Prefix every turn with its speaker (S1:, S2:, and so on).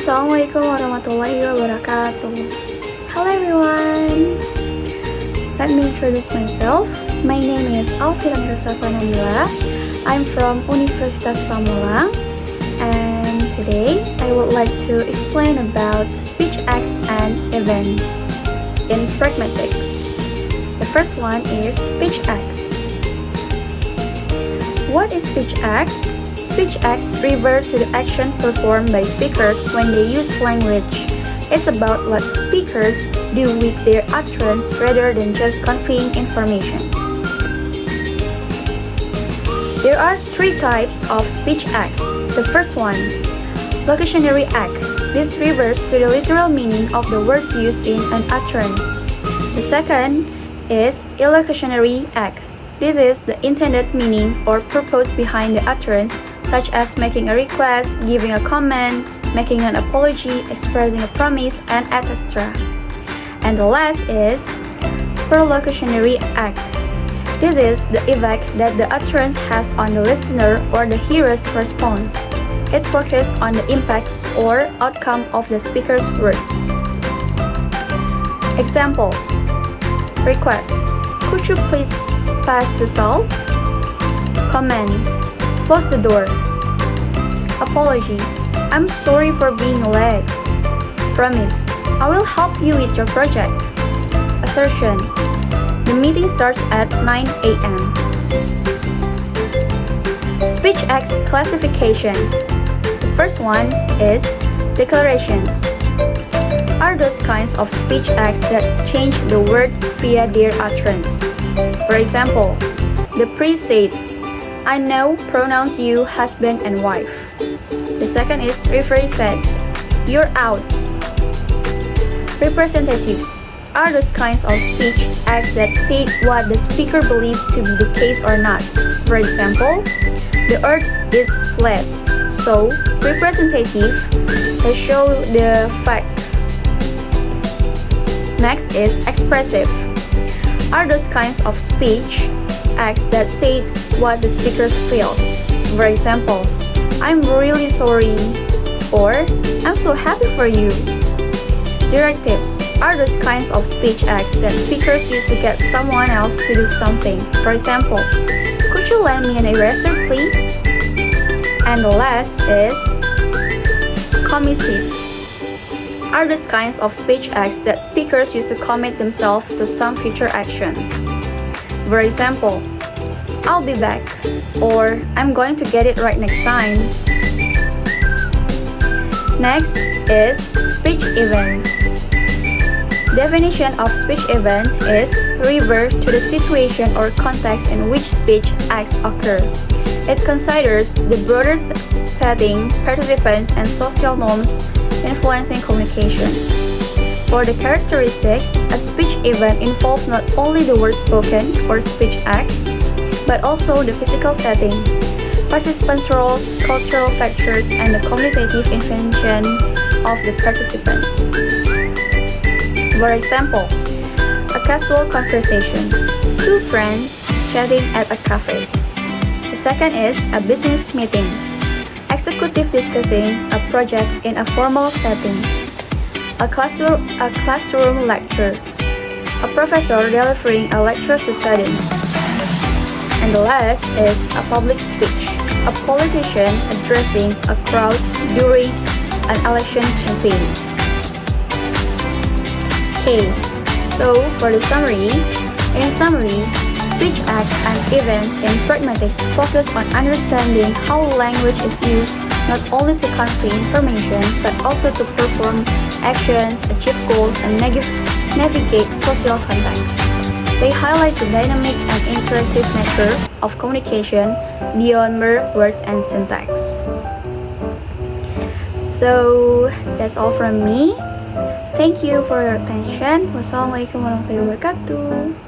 S1: Assalamualaikum warahmatullahi wabarakatuh. Hello everyone. Let me introduce myself. My name is Alfira Mirsafa Nabila. I'm from Universitas Pamulang, and today I would like to explain about speech acts and events in pragmatics. The first one is speech acts. What is speech acts? Speech acts refer to the action performed by speakers when they use language. It's about what speakers do with their utterance rather than just conveying information. There are three types of speech acts. The first one, locutionary act. This refers to the literal meaning of the words used in an utterance. The second is illocutionary act. This is the intended meaning or purpose behind the utterance, such as making a request, giving a comment, making an apology, expressing a promise, and etc. And the last is perlocutionary act. This is the effect that the utterance has on the listener or the hearer's response. It focuses on the impact or outcome of the speaker's words. Examples: request, could you please pass the salt? Comment, close the door. Apology, I'm sorry for being late. Promise, I will help you with your project. Assertion, the meeting starts at 9 a.m. Speech acts classification. The first one is declarations. Are those kinds of speech acts that change the word via their utterance. For example, the priest said, I now pronounce you husband and wife. The second is referee said, you're out. Representatives are those kinds of speech acts that state what the speaker believes to be the case or not. For example, the earth is flat, so representative they show the fact. Next is expressive. Are those kinds of speech acts that state what the speaker feels. For example, I'm really sorry, or I'm so happy for you. Directives are those kinds of speech acts that speakers use to get someone else to do something. For example, could you lend me an eraser, please? And the last is commissive. Are those kinds of speech acts that speakers use to commit themselves to some future actions. For example, I'll be back, or I'm going to get it right next time. Next is speech event. Definition of speech event is refer to the situation or context in which speech acts occur. It considers the broader setting, participants, and social norms influencing communication. For the characteristics, a speech event involves not only the words spoken or speech acts, but also the physical setting, participants' roles, cultural factors, and the communicative intention of the participants. For example, a casual conversation, two friends chatting at a cafe. The second is a business meeting, executive discussing a project in a formal setting, a classroom lecture, a professor delivering a lecture to students. And the last is a public speech, a politician addressing a crowd during an election campaign. Okay, so for the summary, speech acts and events in pragmatics focus on understanding how language is used not only to convey information but also to perform actions, achieve goals, and navigate social contexts. They highlight the dynamic and interactive nature of communication beyond mere words and syntax. So that's all from me. Thank you for your attention. Wassalamualaikum warahmatullahi wabarakatuh.